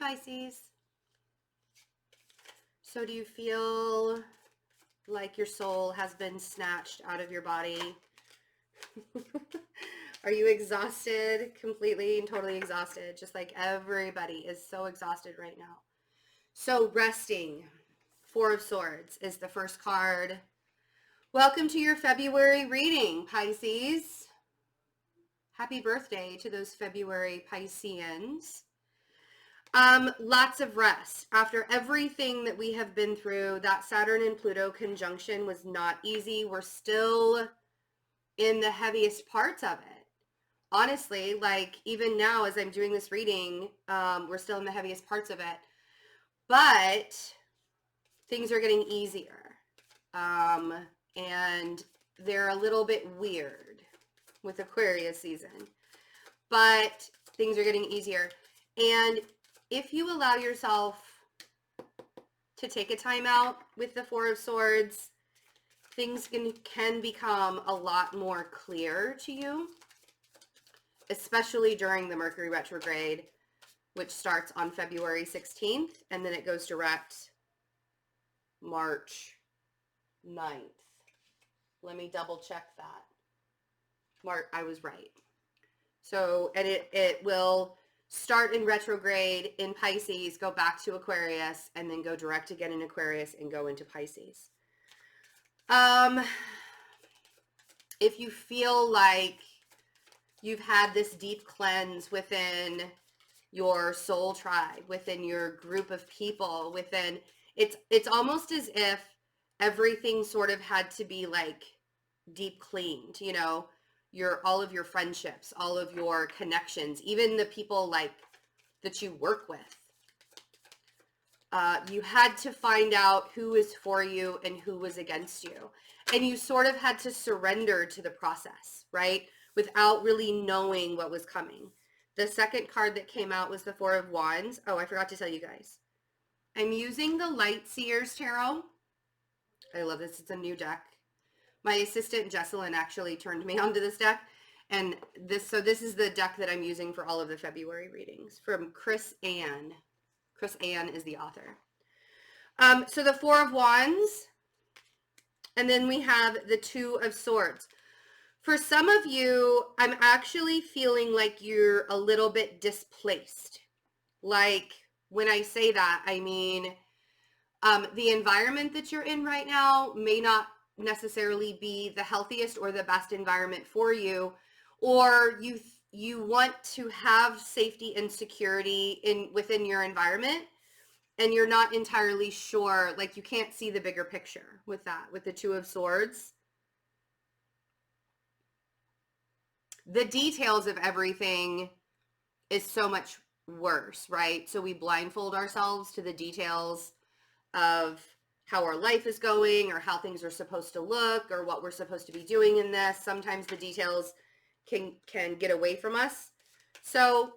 Pisces. So do you feel like your soul has been snatched out of your body? Are you exhausted, completely and totally exhausted? Just like everybody is so exhausted right now. So resting, Four of Swords is the first card. Welcome to your February reading, Pisces. Happy birthday to those February Pisceans. Lots of rest. After everything that we have been through, that Saturn and Pluto conjunction was not easy. We're still in the heaviest parts of it. Honestly, like even now as I'm doing this reading, we're still in the heaviest parts of it. But things are getting easier. And they're a little bit weird with Aquarius season. But things are getting easier. And if you allow yourself to take a time out with the Four of Swords, things can become a lot more clear to you, especially during the Mercury retrograde, which starts on February 16th, and then it goes direct March 9th. Let me double check that. I was right. So, and it will start in retrograde in Pisces, go back to Aquarius, and then go direct again in Aquarius and go into Pisces. If you feel like you've had this deep cleanse within your soul tribe, within your group of people, within, it's almost as if everything sort of had to be like deep cleaned, you know, all of your friendships, all of your connections, even the people like that you work with. You had to find out who was for you and who was against you. And you sort of had to surrender to the process, right? Without really knowing what was coming. The second card that came out was the Four of Wands. Oh, I forgot to tell you guys. I'm using the Light Seers Tarot. I love this. It's a new deck. My assistant, Jesselyn, actually turned me onto this deck. And this is the deck that I'm using for all of the February readings from Chris Ann. Chris Ann is the author. So the Four of Wands, and then we have the Two of Swords. For some of you, I'm actually feeling like you're a little bit displaced. Like when I say that, I mean the environment that you're in right now may not necessarily be the healthiest or the best environment for you, or you want to have safety and security within your environment, and you're not entirely sure, like you can't see the bigger picture with that, with the Two of Swords. The details of everything is so much worse, right? So we blindfold ourselves to the details of how our life is going or how things are supposed to look or what we're supposed to be doing in this. Sometimes the details can get away from us. So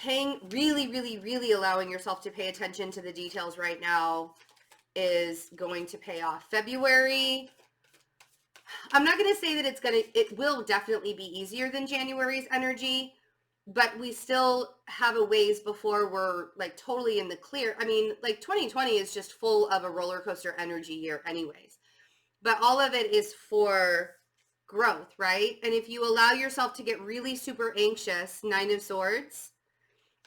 really allowing yourself to pay attention to the details right now is going to pay off. February, I'm not going to say that it will definitely be easier than January's energy, but we still have a ways before we're like totally in the clear. I mean, like 2020 is just full of a roller coaster energy year anyways, but all of it is for growth, right? And if you allow yourself to get really super anxious, Nine of Swords,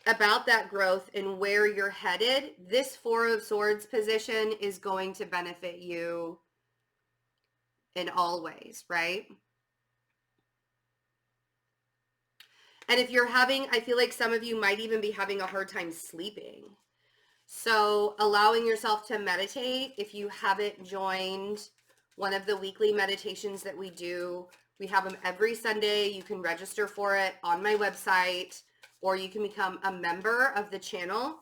about that growth and where you're headed, this Four of Swords position is going to benefit you in all ways, right? And if you're I feel like some of you might even be having a hard time sleeping. So allowing yourself to meditate, if you haven't joined one of the weekly meditations that we do, we have them every Sunday. You can register for it on my website, or you can become a member of the channel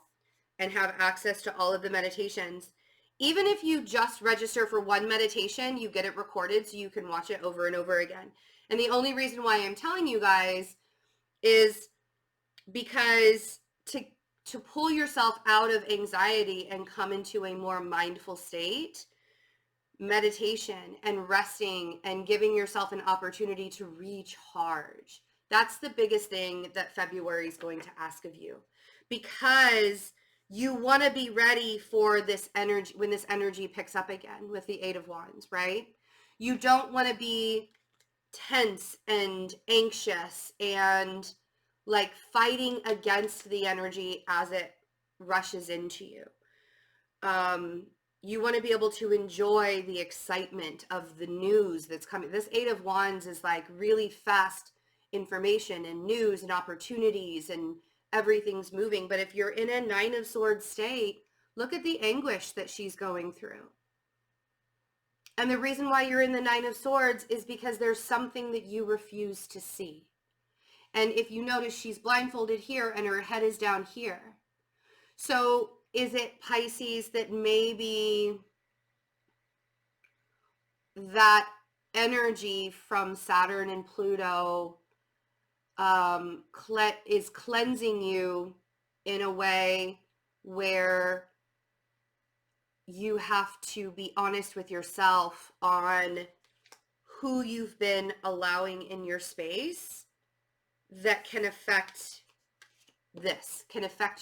and have access to all of the meditations. Even if you just register for one meditation, you get it recorded so you can watch it over and over again. And the only reason why I'm telling you guys is because to pull yourself out of anxiety and come into a more mindful state, meditation and resting and giving yourself an opportunity to recharge. That's the biggest thing that February is going to ask of you, because you want to be ready for this energy when this energy picks up again with the Eight of Wands, right? You don't want to be tense and anxious and like fighting against the energy as it rushes into you. You want to be able to enjoy the excitement of the news that's coming. This Eight of Wands is like really fast information and news and opportunities, and everything's moving. But if you're in a Nine of Swords state, look at the anguish that she's going through. And the reason why you're in the Nine of Swords is because there's something that you refuse to see. And if you notice, she's blindfolded here and her head is down here. So is it, Pisces, that maybe that energy from Saturn and Pluto is cleansing you in a way where you have to be honest with yourself on who you've been allowing in your space that can affect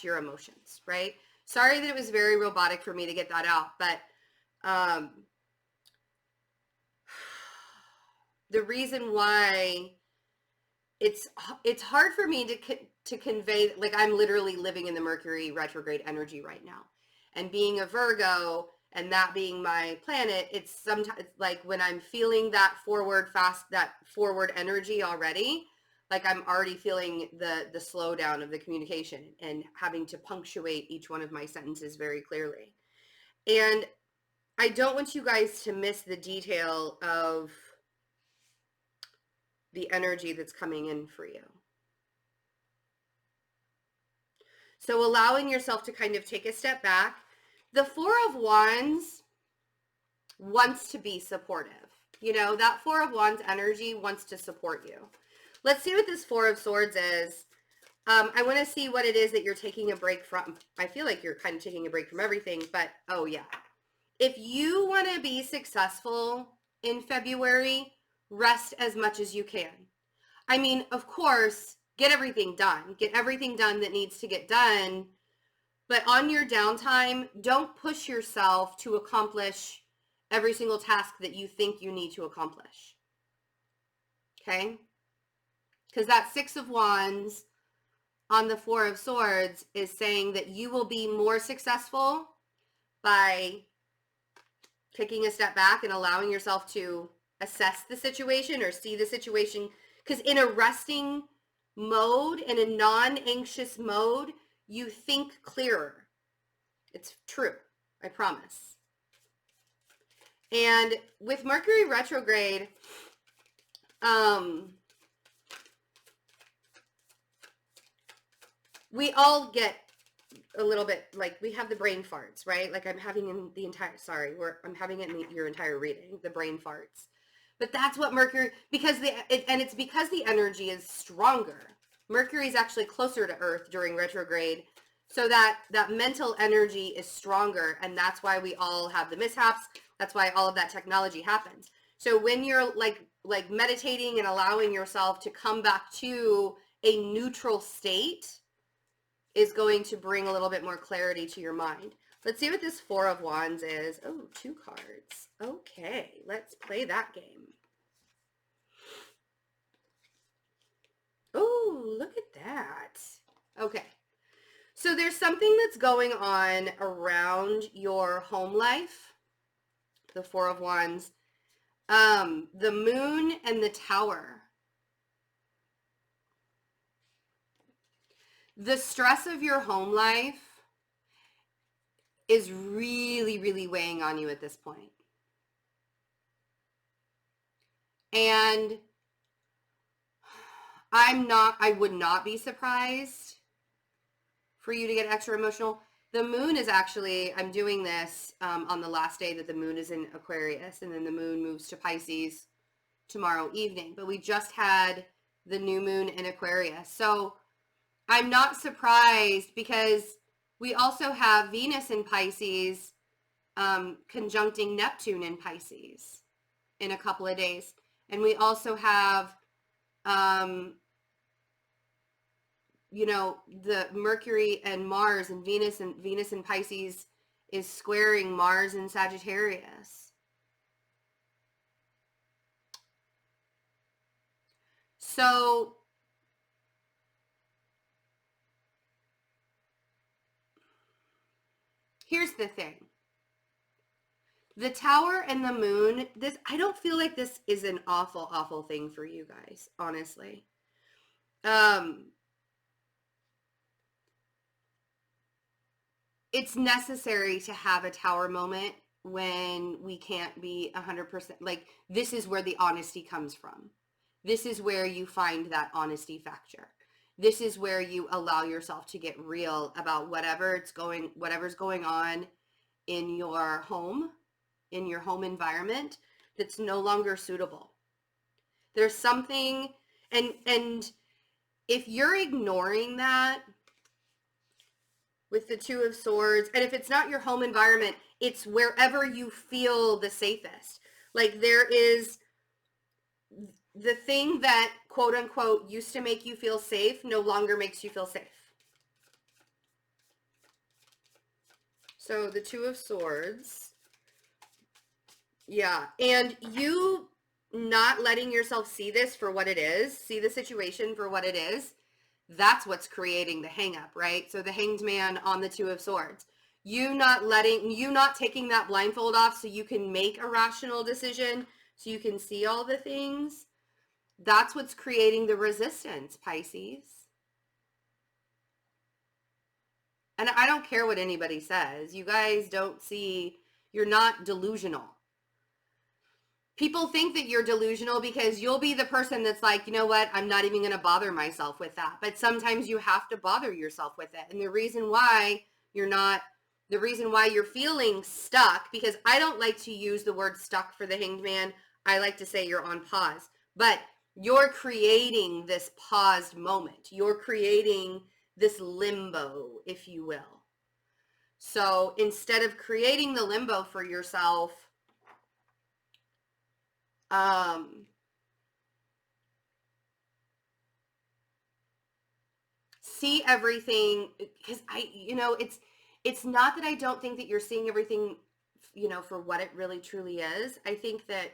your emotions, right? Sorry that it was very robotic for me to get that out, but the reason why it's hard for me to convey, like, I'm literally living in the Mercury retrograde energy right now, and being a Virgo and that being my planet, it's sometimes like when I'm feeling that forward energy already, like I'm already feeling the slowdown of the communication and having to punctuate each one of my sentences very clearly. And I don't want you guys to miss the detail of the energy that's coming in for you. So allowing yourself to kind of take a step back. The Four of Wands wants to be supportive. You know, that Four of Wands energy wants to support you. Let's see what this Four of Swords is. I want to see what it is that you're taking a break from. I feel like you're kind of taking a break from everything, but oh yeah. If you want to be successful in February, rest as much as you can. I mean, of course, get everything done. Get everything done that needs to get done. But on your downtime, don't push yourself to accomplish every single task that you think you need to accomplish. Okay? Because that Six of Wands on the Four of Swords is saying that you will be more successful by taking a step back and allowing yourself to assess the situation or see the situation. Because in a resting mode, in a non-anxious mode, you think clearer. It's true. I promise. And with Mercury retrograde, we all get a little bit, like, we have the brain farts, right? Like I'm having in the entire, I'm having it in your entire reading, the brain farts. But that's what Mercury, it's because the energy is stronger. Mercury is actually closer to Earth during retrograde, so that mental energy is stronger, and that's why we all have the mishaps. That's why all of that technology happens. So when you're like meditating and allowing yourself to come back to a neutral state is going to bring a little bit more clarity to your mind. Let's see what this Four of Wands is. Oh, 2 cards. Okay, let's play that game. Oh, look at that. Okay. So there's something that's going on around your home life. The Four of Wands. The Moon and the Tower. The stress of your home life is really, really weighing on you at this point. And I would not be surprised for you to get extra emotional. The moon is actually, I'm doing this on the last day that the moon is in Aquarius, and then the moon moves to Pisces tomorrow evening. But we just had the new moon in Aquarius. So I'm not surprised, because we also have Venus in Pisces conjuncting Neptune in Pisces in a couple of days. And we also have you know, the Mercury and Mars and Venus and Pisces is squaring Mars and Sagittarius. So here's the thing. The Tower and the Moon, this, I don't feel like this is an awful, awful thing for you guys, honestly. It's necessary to have a Tower moment when we can't be 100%, like, this is where the honesty comes from. This is where you find that honesty factor. This is where you allow yourself to get real about whatever's going on in your home environment that's no longer suitable. There's something, and if you're ignoring that with the Two of Swords, and if it's not your home environment, it's wherever you feel the safest. Like, there is the thing that, quote unquote, used to make you feel safe no longer makes you feel safe. So the Two of Swords. Yeah. And you not letting yourself see this for what it is, see the situation for what it is, that's what's creating the hang up, right? So the Hanged Man on the Two of Swords. You not taking that blindfold off so you can make a rational decision, so you can see all the things. That's what's creating the resistance, Pisces. And I don't care what anybody says. You guys don't see, you're not delusional. People think that you're delusional because you'll be the person that's like, you know what, I'm not even going to bother myself with that. But sometimes you have to bother yourself with it. And the reason why you're feeling stuck, because I don't like to use the word stuck for the Hanged Man. I like to say you're on pause. But you're creating this paused moment. You're creating this limbo, if you will. So instead of creating the limbo for yourself, see everything, because it's not that I don't think that you're seeing everything, for what it really truly is. I think that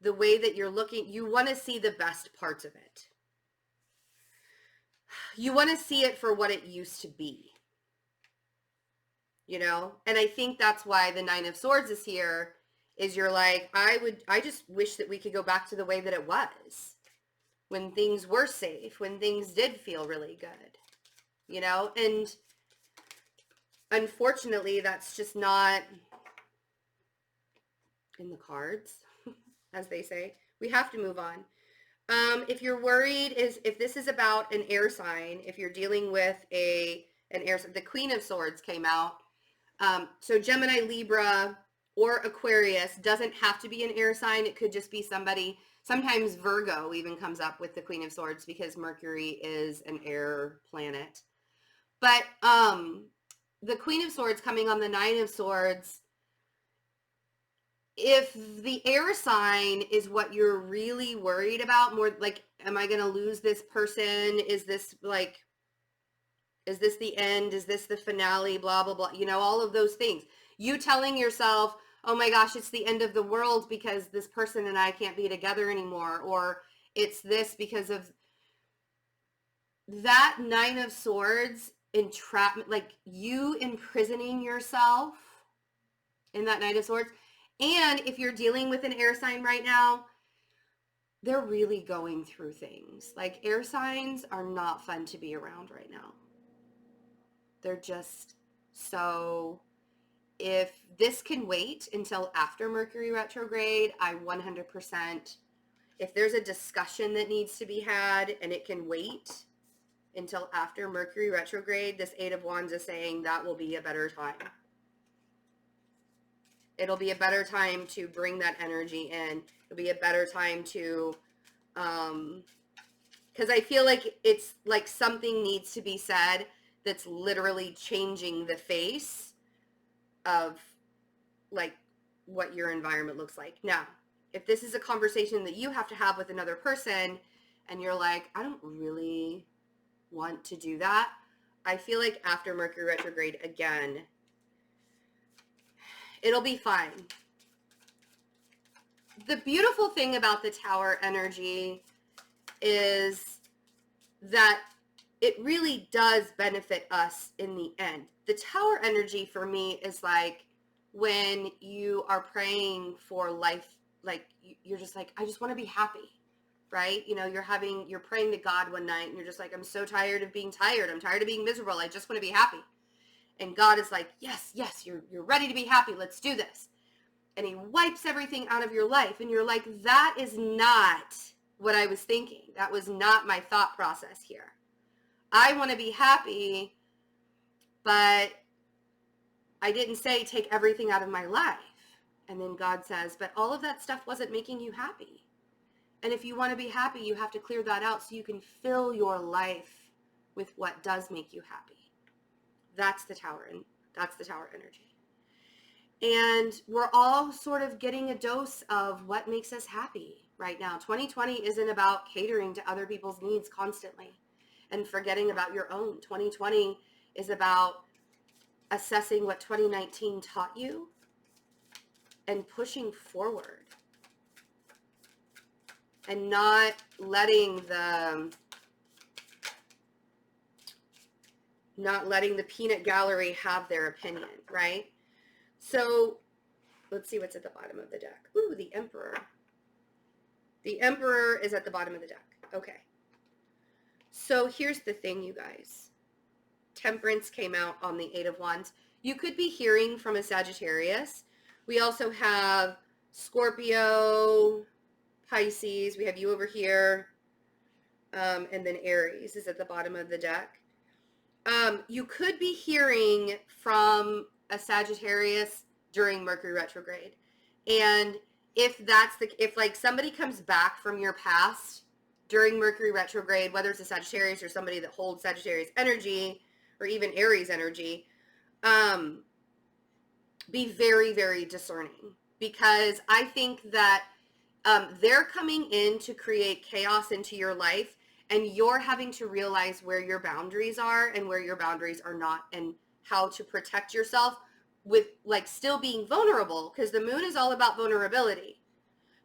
the way that you're looking, you want to see the best parts of it. You want to see it for what it used to be. And I think that's why the Nine of Swords is here, is you're like, I just wish that we could go back to the way that it was, when things were safe, when things did feel really good, and unfortunately that's just not in the cards, as they say. We have to move on. If you're worried, if this is about an air sign, if you're dealing with an air sign, the Queen of Swords came out. So Gemini, Libra, or Aquarius doesn't have to be an air sign. It could just be somebody. Sometimes Virgo even comes up with the Queen of Swords because Mercury is an air planet. But the Queen of Swords coming on the Nine of Swords, if the air sign is what you're really worried about, more like, am I going to lose this person? Is this the end? Is this the finale? Blah, blah, blah. All of those things. You telling yourself, oh my gosh, it's the end of the world because this person and I can't be together anymore. Or it's this because of that Nine of Swords entrapment, like you imprisoning yourself in that Nine of Swords. And if you're dealing with an air sign right now, they're really going through things. Like, air signs are not fun to be around right now. They're just, so if this can wait until after Mercury retrograde, I 100%, if there's a discussion that needs to be had and it can wait until after Mercury retrograde, this Eight of Wands is saying that will be a better time. It'll be a better time to bring that energy in. It'll be a better time to, because I feel like it's like something needs to be said that's literally changing the face of like what your environment looks like. Now, if this is a conversation that you have to have with another person and you're like, I don't really want to do that. I feel like after Mercury retrograde again, it'll be fine. The beautiful thing about the Tower energy is that it really does benefit us in the end. The Tower energy for me is like when you are praying for life, like you're just like, I just want to be happy, right? You know, you're praying to God one night and you're just like, I'm so tired of being tired. I'm tired of being miserable. I just want to be happy. And God is like, yes, you're ready to be happy. Let's do this. And he wipes everything out of your life. And you're like, that is not what I was thinking. That was not my thought process here. I want to be happy, but I didn't say take everything out of my life. And then God says, but all of that stuff wasn't making you happy. And if you want to be happy, you have to clear that out so you can fill your life with what does make you happy. That's the Tower, and that's the Tower energy. And we're all sort of getting a dose of what makes us happy right now. 2020 isn't about catering to other people's needs constantly and forgetting about your own. 2020 is about assessing what 2019 taught you and pushing forward and not letting the peanut gallery have their opinion, right? So let's see what's at the bottom of the deck. Ooh, the Emperor. The Emperor is at the bottom of the deck. Okay. So here's the thing, you guys. Temperance came out on the Eight of Wands. You could be hearing from a Sagittarius. We also have Scorpio, Pisces. We have you over here. And then Aries is at the bottom of the deck. You could be hearing from a Sagittarius during Mercury retrograde. And if like somebody comes back from your past during Mercury retrograde, whether it's a Sagittarius or somebody that holds Sagittarius energy or even Aries energy, be very, very discerning, because I think that they're coming in to create chaos into your life, and you're having to realize where your boundaries are and where your boundaries are not, and how to protect yourself with like still being vulnerable, because the moon is all about vulnerability.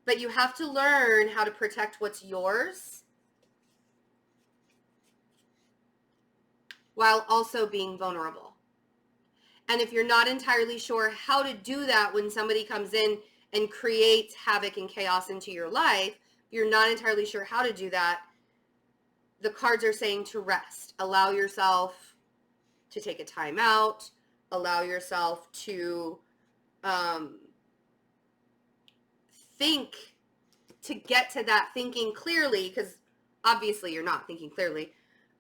But you have to learn how to protect what's yours while also being vulnerable. And if you're not entirely sure how to do that when somebody comes in and creates havoc and chaos into your life, if you're not entirely sure how to do that, the cards are saying to rest. Allow yourself to take a time out. Allow yourself to think, to get to that thinking clearly, because obviously you're not thinking clearly,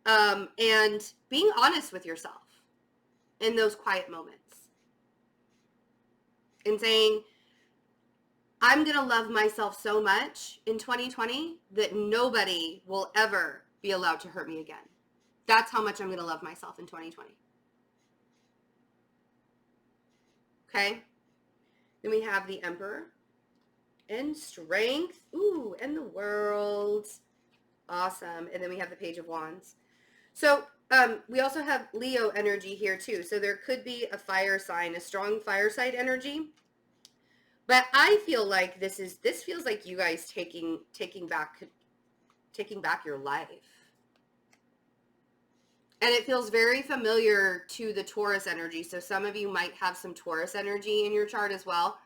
and being honest with yourself in those quiet moments and saying, I'm going to love myself so much in 2020 that nobody will ever be allowed to hurt me again. That's how much I'm going to love myself in 2020. Okay? Then we have the Emperor and Strength. Ooh, and the World. Awesome. And then we have the Page of Wands. So we also have Leo energy here too. So there could be a fire sign, a strong fire side energy. But I feel like this feels like you guys taking back your life. And it feels very familiar to the Taurus energy. So some of you might have some Taurus energy in your chart as well.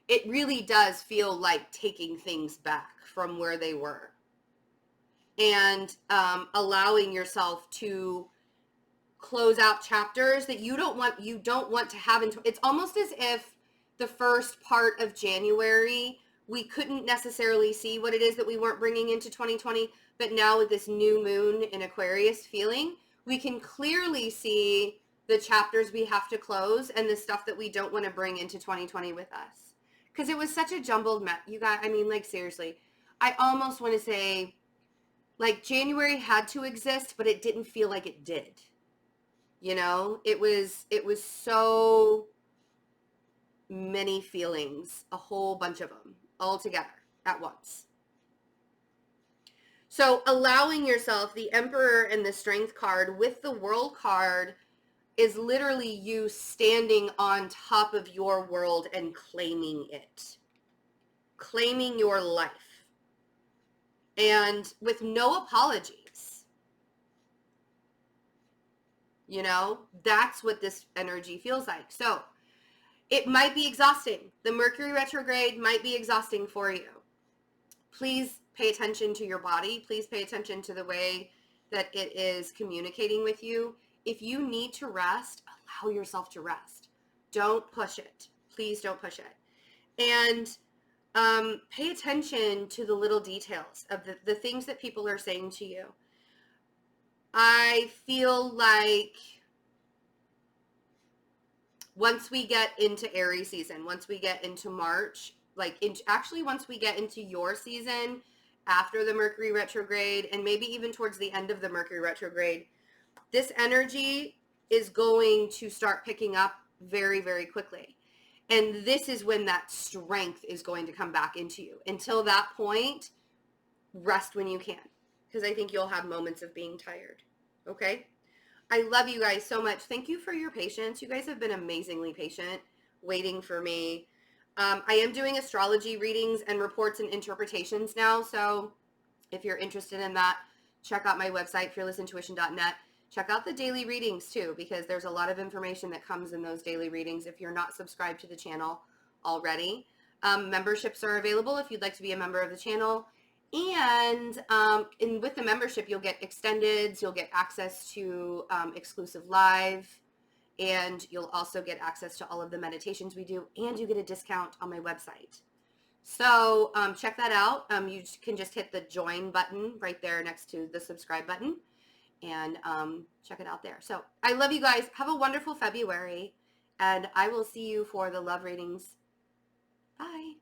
It really does feel like taking things back from where they were. And allowing yourself to close out chapters that you don't want to have. It's almost as if the first part of January, we couldn't necessarily see what it is that we weren't bringing into 2020. But now with this new moon in Aquarius feeling, we can clearly see the chapters we have to close and the stuff that we don't want to bring into 2020 with us. Because it was such a jumbled mess. You guys, I mean, like, seriously, I almost want to say, like, January had to exist, but it didn't feel like it did. You know, it was so many feelings, a whole bunch of them, all together at once. So allowing yourself, the Emperor and the Strength card with the World card is literally you standing on top of your world and claiming it. Claiming your life. And with no apologies. You know, that's what this energy feels like. So it might be exhausting. The Mercury retrograde might be exhausting for you. Please pay attention to your body. Please pay attention to the way that it is communicating with you. If you need to rest, allow yourself to rest. Don't push it. Please don't push it. And pay attention to the little details of the things that people are saying to you. I feel like once we get into Aries season, once we get into March, actually once we get into your season after the Mercury retrograde, and maybe even towards the end of the Mercury retrograde, this energy is going to start picking up very, very quickly. And this is when that strength is going to come back into you. Until that point, rest when you can, because I think you'll have moments of being tired. Okay? I love you guys so much. Thank you for your patience. You guys have been amazingly patient waiting for me. I am doing astrology readings and reports and interpretations now. So if you're interested in that, check out my website, fearlessintuition.net. Check out the daily readings too, because there's a lot of information that comes in those daily readings if you're not subscribed to the channel already. Memberships are available if you'd like to be a member of the channel. And with the membership, you'll get extendeds, you'll get access to exclusive live, and you'll also get access to all of the meditations we do, and you get a discount on my website. So check that out. You can just hit the join button right there next to the subscribe button, and check it out there. So I love you guys. Have a wonderful February, and I will see you for the love readings. Bye.